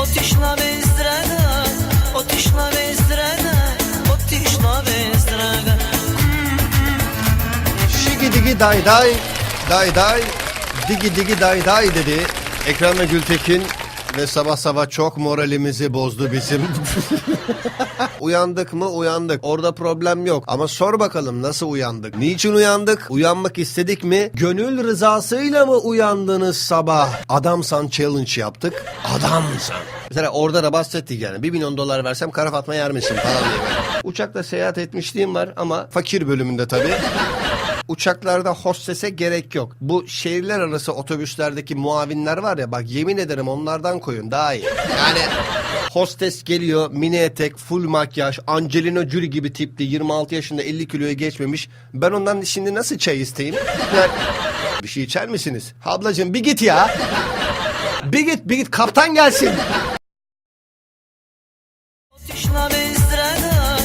Otišla bez draga, otišla bez draga, otišla bez draga. Şigi digi day day, day day, digi digi day day dedi. Ekrem ve Gültekin ve sabah sabah çok moralimizi bozdu bizim. Uyandık mı? Uyandık. Orada problem yok. Ama sor bakalım nasıl uyandık? Niçin uyandık? Uyanmak istedik mi? Gönül rızasıyla mı uyandınız sabah? Adamsan challenge yaptık. Adamsan. Mesela orada da bahsettik yani. 1 milyon dolar versem kara fatma yer misin falan diye. Uçakla seyahat etmişliğim var ama fakir bölümünde tabii. Uçaklarda hostese gerek yok. Bu şehirler arası otobüslerdeki muavinler var ya, bak yemin ederim onlardan koyun daha iyi. Yani hostes geliyor, mini etek, full makyaj, Angelina Jolie gibi tipli, 26 yaşında, 50 kiloya geçmemiş. Ben ondan şimdi nasıl çay isteyeyim? Yani, bir şey içer misiniz? Ablacığım bir git ya. Bir git kaptan gelsin. Otišla bez draga,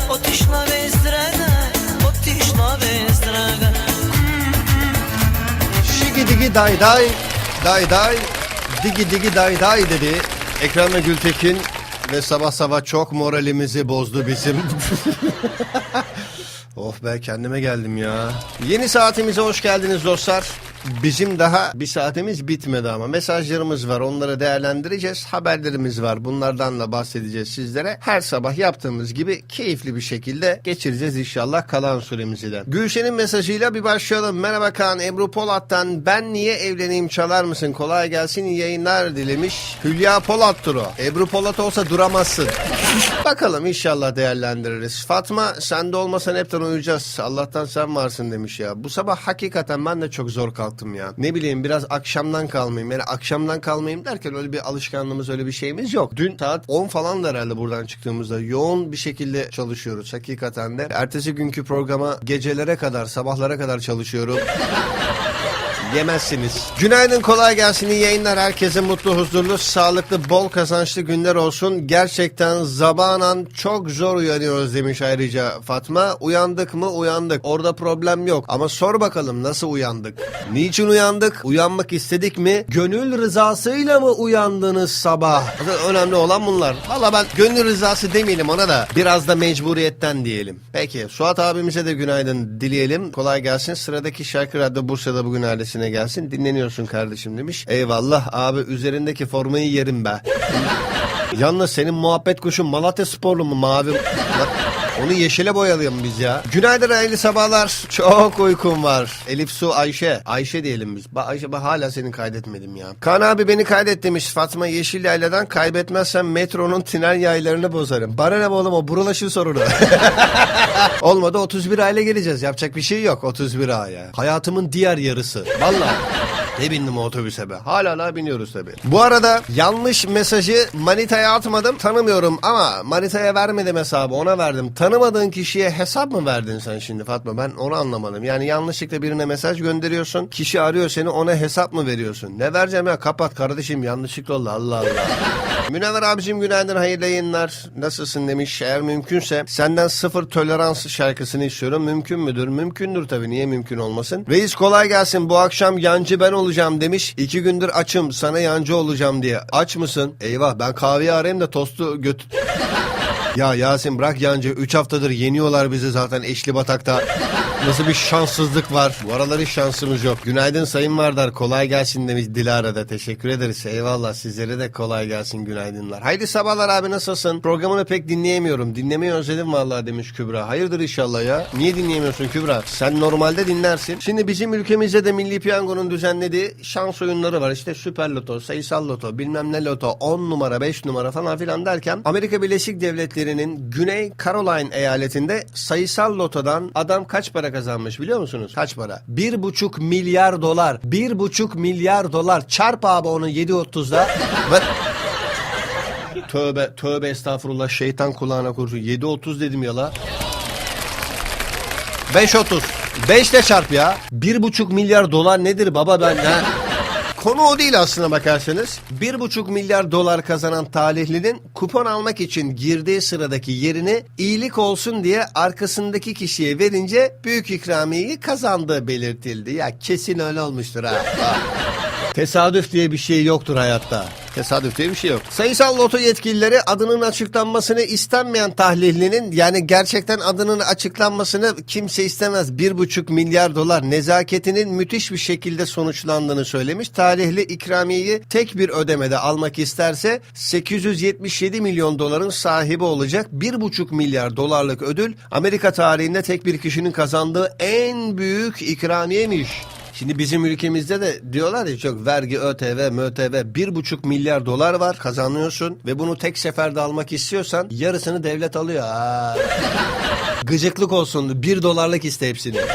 otišla bez draga, otišla bez draga. Şigi digi day day, day day, digi digi day day dedi. Ekrem ve Gültekin ve sabah sabah çok moralimizi bozdu bizim. Oh be, kendime geldim ya. Yeni saatimize hoş geldiniz dostlar. Bizim daha bir saatimiz bitmedi ama mesajlarımız var, onları değerlendireceğiz. Haberlerimiz var, bunlardan da bahsedeceğiz sizlere. Her sabah yaptığımız gibi keyifli bir şekilde geçireceğiz inşallah kalan süremizi de. Gülşen'in mesajıyla bir başlayalım. Merhaba Kaan, Ebru Polat'tan ben niye evleneyim çalar mısın? Kolay gelsin, iyi yayınlar dilemiş. Hülya Polat'tır o. Ebru Polat olsa duramazsın. Bakalım inşallah değerlendiririz. Fatma, sen de olmasan hepten uyuyacağız. Allah'tan sen varsın demiş ya. Bu sabah hakikaten ben de çok zor kalktım ya. Ne bileyim, biraz akşamdan kalmayayım. Yani akşamdan kalmayayım derken öyle bir alışkanlığımız, öyle bir şeyimiz yok. Dün saat 10 falan da herhalde buradan çıktığımızda yoğun bir şekilde çalışıyoruz hakikaten de. Ertesi günkü programa gecelere kadar, sabahlara kadar çalışıyorum. Yemezsiniz. Günaydın, kolay gelsin, iyi yayınlar. Herkese mutlu, huzurlu, sağlıklı, bol kazançlı günler olsun. Gerçekten zabanan çok zor uyanıyoruz demiş ayrıca Fatma. Uyandık mı? Uyandık. Orada problem yok. Ama sor bakalım nasıl uyandık? Niçin uyandık? Uyanmak istedik mi? Gönül rızasıyla mı uyandınız sabah? Önemli olan bunlar. Valla ben gönül rızası demeyelim ona da. Biraz da mecburiyetten diyelim. Peki Suat abimize de günaydın dileyelim. Kolay gelsin. Sıradaki şarkı Radyo Bursa'da bugün ailesine gelsin. Dinleniyorsun kardeşim demiş. Eyvallah abi, üzerindeki formayı yerim be. Yalnız senin muhabbet kuşun Malatya Sporlu mu, mavi? Onu yeşile boyayalım biz ya. Günaydın, hayırlı sabahlar. Çok uykum var. Elif Su Ayşe. Ayşe diyelim biz. Ayşe, ben hala seni kaydetmedim ya. Kaan abi beni kaydet demiş Fatma Yeşil Yayla'dan. Kaybetmezsem metronun tünel yaylarını bozarım. Bana ne oğlum, o buralaşın sorunu. Olmadı 31 aile geleceğiz. Yapacak bir şey yok 31 aya. Hayatımın diğer yarısı. Vallahi. Ne bindim o otobüse be. Hala biniyoruz tabi. Bu arada yanlış mesajı manitaya atmadım. Tanımıyorum ama manitaya vermedim hesabı, ona verdim. Tanımadığın kişiye hesap mı verdin sen şimdi Fatma? Ben onu anlamadım. Yani yanlışlıkla birine mesaj gönderiyorsun. Kişi arıyor seni, ona hesap mı veriyorsun? Ne vereceğim ya, kapat kardeşim, yanlışlıkla oldu, Allah Allah. Münevver abicim günaydın, hayırlı yayınlar. Nasılsın demiş. Eğer mümkünse senden Sıfır Tolerans şarkısını istiyorum. Mümkün müdür? Mümkündür tabii, niye mümkün olmasın. Reis kolay gelsin, bu akşam yancı ben olacağım demiş. 2 gündür açım, sana yancı olacağım diye. Aç mısın? Eyvah, ben kahveyi arayayım da tostu Ya Yasin bırak yancı, 3 haftadır yeniyorlar bizi zaten Eşli Batak'ta. Nasıl bir şanssızlık var. Bu aralar hiç şansımız yok. Günaydın Sayın Vardar, kolay gelsin demiş Dilara da. Teşekkür ederiz. Eyvallah, sizlere de kolay gelsin, günaydınlar. Haydi sabahlar abi, nasılsın? Programını pek dinleyemiyorum. Dinlemeyi özledim vallahi demiş Kübra. Hayırdır inşallah ya. Niye dinleyemiyorsun Kübra? Sen normalde dinlersin. Şimdi bizim ülkemizde de Milli Piyango'nun düzenlediği şans oyunları var. İşte Süper Loto, Sayısal Loto, bilmem ne Loto, 10 numara, 5 numara falan filan derken Amerika Birleşik Devletleri'nin Güney Caroline eyaletinde Sayısal Loto'dan adam kaç para kazanmış biliyor musunuz? Kaç para? 1,5 milyar dolar. 1,5 milyar dolar. Çarp abi onu 7.30'da. Tövbe estağfurullah, şeytan kulağına kurşun. 7.30 dedim ya la. 5.30. 5 ile çarp ya. 1,5 milyar dolar nedir baba ben ha? Konu o değil aslına bakarsanız. 1,5 milyar dolar kazanan talihlinin kupon almak için girdiği sıradaki yerini iyilik olsun diye arkasındaki kişiye verince büyük ikramiyeyi kazandığı belirtildi. Ya kesin öyle olmuştur ha. Tesadüf diye bir şey yoktur hayatta. Tesadüf diye bir şey yok. Sayısal loto yetkilileri adının açıklanmasını istenmeyen tahlilinin, yani gerçekten adının açıklanmasını kimse istemez. 1,5 milyar dolar nezaketinin müthiş bir şekilde sonuçlandığını söylemiş. Talihli ikramiyeyi tek bir ödemede almak isterse 877 milyon doların sahibi olacak. 1,5 milyar dolarlık ödül Amerika tarihinde tek bir kişinin kazandığı en büyük ikramiyemiş. Şimdi bizim ülkemizde de diyorlar ya, çok vergi, ÖTV, MÖTV, 1,5 milyar dolar var, kazanıyorsun ve bunu tek seferde almak istiyorsan yarısını devlet alıyor. Gıcıklık olsun, 1 dolarlık iste hepsini. Yani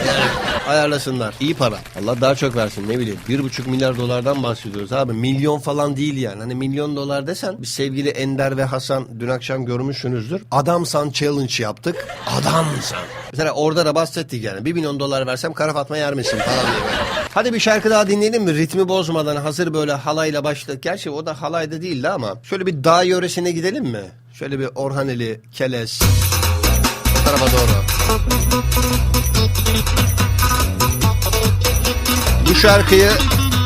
ayarlasınlar. İyi para. Allah daha çok versin, ne bileyim. 1,5 milyar dolardan bahsediyoruz abi. Milyon falan değil yani. Hani milyon dolar desen, biz sevgili Ender ve Hasan dün akşam görmüşsünüzdür. Adamsan challenge yaptık. Adamsan. Mesela orada da bahsettik yani. 1 milyon dolar versem kara fatma yer misin falan diye böyle. Hadi bir şarkı daha dinleyelim mi? Ritmi bozmadan, hazır böyle halayla başladık. Gerçi o da halayda değildi ama. Şöyle bir dağ yöresine gidelim mi? Şöyle bir Orhaneli, Keles. O tarafa doğru. Bu şarkıyı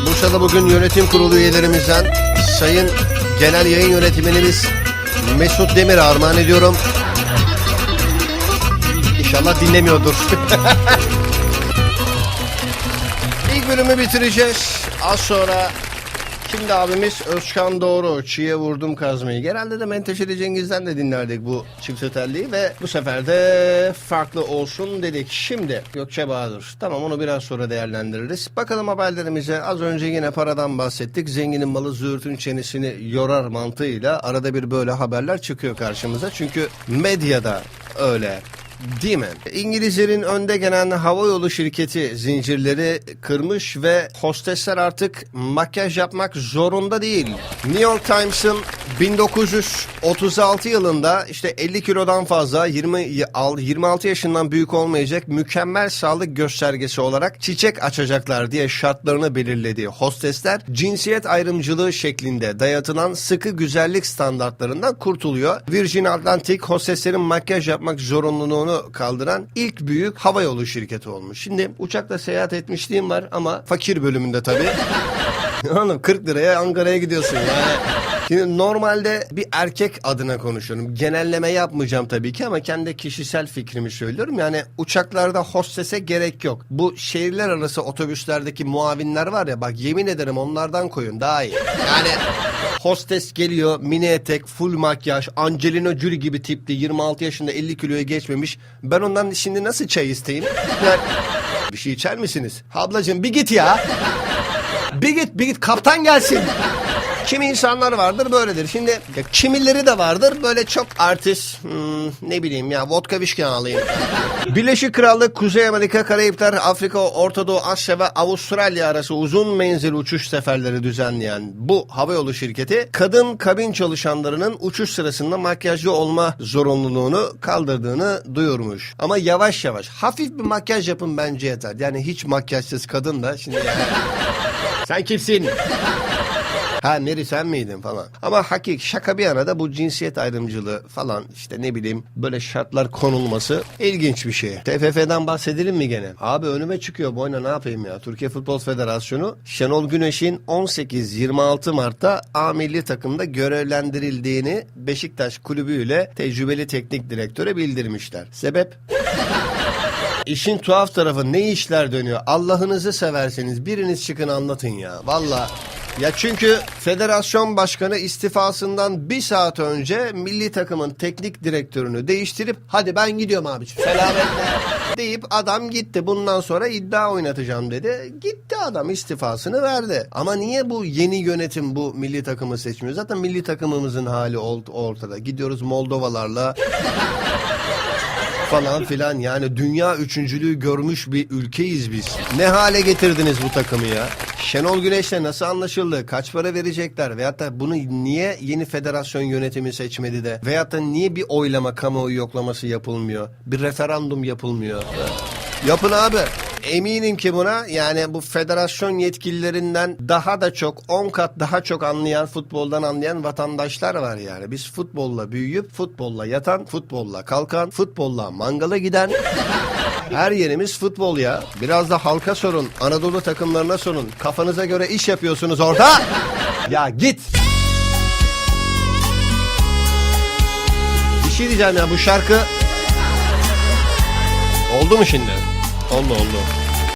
Bursa'da bugün yönetim kurulu üyelerimizden Sayın Genel Yayın Yönetmenimiz Mesut Demir'e armağan ediyorum. İnşallah dinlemiyordur. İlk bölümü bitireceğiz. Az sonra şimdi abimiz Özkan Doğru, Çiğ'e vurdum kazmayı. Genelde de Menteşeli Cengiz'den de dinlerdik bu çift telliyi ve bu sefer de farklı olsun dedik. Şimdi Gökçe Bahadır. Tamam, onu biraz sonra değerlendiririz. Bakalım haberlerimize. Az önce yine paradan bahsettik. Zenginin malı züğürtün çenesini yorar mantığıyla arada bir böyle haberler çıkıyor karşımıza. Çünkü medyada öyle. Değil mi? İngilizlerin önde gelen havayolu şirketi zincirleri kırmış ve hostesler artık makyaj yapmak zorunda değil. New York Times'ın 1936 yılında işte 50 kilodan fazla 26 yaşından büyük olmayacak mükemmel sağlık göstergesi olarak çiçek açacaklar diye şartlarını belirlediği hostesler cinsiyet ayrımcılığı şeklinde dayatılan sıkı güzellik standartlarından kurtuluyor. Virgin Atlantic hosteslerin makyaj yapmak zorunluluğunu kaldıran ilk büyük havayolu şirketi olmuş. Şimdi uçakla seyahat etmişliğim var ama fakir bölümünde tabii. Oğlum 40 liraya Ankara'ya gidiyorsun yani. Şimdi normalde bir erkek adına konuşuyorum. Genelleme yapmayacağım tabii ki ama kendi kişisel fikrimi söylüyorum. Yani uçaklarda hostese gerek yok. Bu şehirler arası otobüslerdeki muavinler var ya, bak yemin ederim onlardan koyun daha iyi. Yani hostes geliyor, mini etek, full makyaj, Angelina Jolie gibi tipli, 26 yaşında 50 kiloya geçmemiş. Ben ondan şimdi nasıl çay isteyeyim? Yani, bir şey içer misiniz? Ablacığım bir git ya. Bir git kaptan gelsin. Kimi insanlar vardır böyledir. Şimdi kimileri de vardır böyle çok artist, ne bileyim ya, vodka viski alayım. Birleşik Krallık, Kuzey Amerika, Karayipler, Afrika, Orta Doğu, Asya ve Avustralya arası uzun menzil uçuş seferleri düzenleyen bu havayolu şirketi kadın kabin çalışanlarının uçuş sırasında makyajlı olma zorunluluğunu kaldırdığını duyurmuş. Ama yavaş yavaş hafif bir makyaj yapın bence yeter. Yani hiç makyajsız kadın da şimdi yani. Sen kimsin? Ha Mary sen miydin falan. Ama şaka bir yana da bu cinsiyet ayrımcılığı falan işte ne bileyim böyle şartlar konulması ilginç bir şey. TFF'den bahsedelim mi gene? Abi önüme çıkıyor boyuna, ne yapayım ya. Türkiye Futbol Federasyonu Şenol Güneş'in 18-26 Mart'ta A milli takımda görevlendirildiğini Beşiktaş kulübüyle tecrübeli teknik direktöre bildirmişler. Sebep? İşin tuhaf tarafı, ne işler dönüyor? Allah'ınızı severseniz biriniz çıkın anlatın ya. Valla. Ya çünkü federasyon başkanı istifasından bir saat önce milli takımın teknik direktörünü değiştirip hadi ben gidiyorum abiciğim selametle deyip adam gitti. Bundan sonra iddia oynatacağım dedi. Gitti adam, istifasını verdi. Ama niye bu yeni yönetim bu milli takımı seçmiyor? Zaten milli takımımızın hali ortada. Gidiyoruz Moldovalarla falan filan, yani dünya üçüncülüğü görmüş bir ülkeyiz biz. Ne hale getirdiniz bu takımı ya? Şenol Güneş'le nasıl anlaşıldı? Kaç para verecekler? Veyahut da bunu niye yeni federasyon yönetimi seçmedi de? Veyahut da niye bir oylama, kamuoyu yoklaması yapılmıyor? Bir referandum yapılmıyor? Yapın abi. Eminim ki buna yani bu federasyon yetkililerinden daha da çok 10 kat daha çok anlayan, futboldan anlayan vatandaşlar var yani. Biz futbolla büyüyüp futbolla yatan, futbolla kalkan, futbolla mangala giden Her yerimiz futbol ya. Biraz da halka sorun. Anadolu takımlarına sorun. Kafanıza göre iş yapıyorsunuz orada. Ya git. Bir şey diyeceğim ya, bu şarkı... Oldu mu şimdi? Oldu.